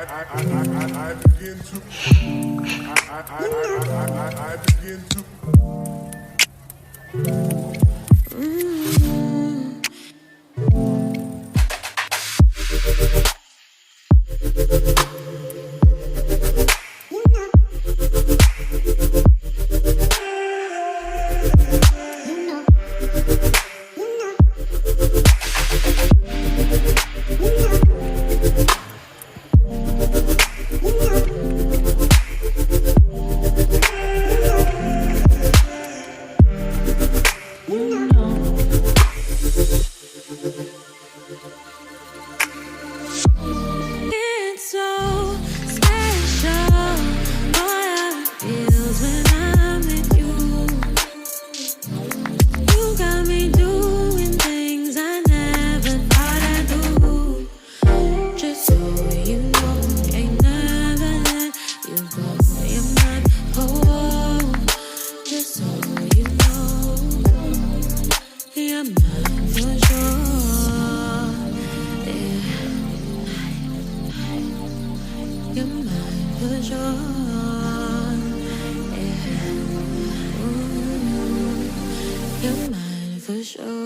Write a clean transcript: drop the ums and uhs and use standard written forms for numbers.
I begin to I begin to It's so special, boy, how it feels when I'm with you. You got me doing things I never thought I'd do. Just so you know, ain't never let you go. You're my home. Just so you know, you're mine for sure. Yeah. You're mine for sure. Yeah. Ooh, you're mine for sure.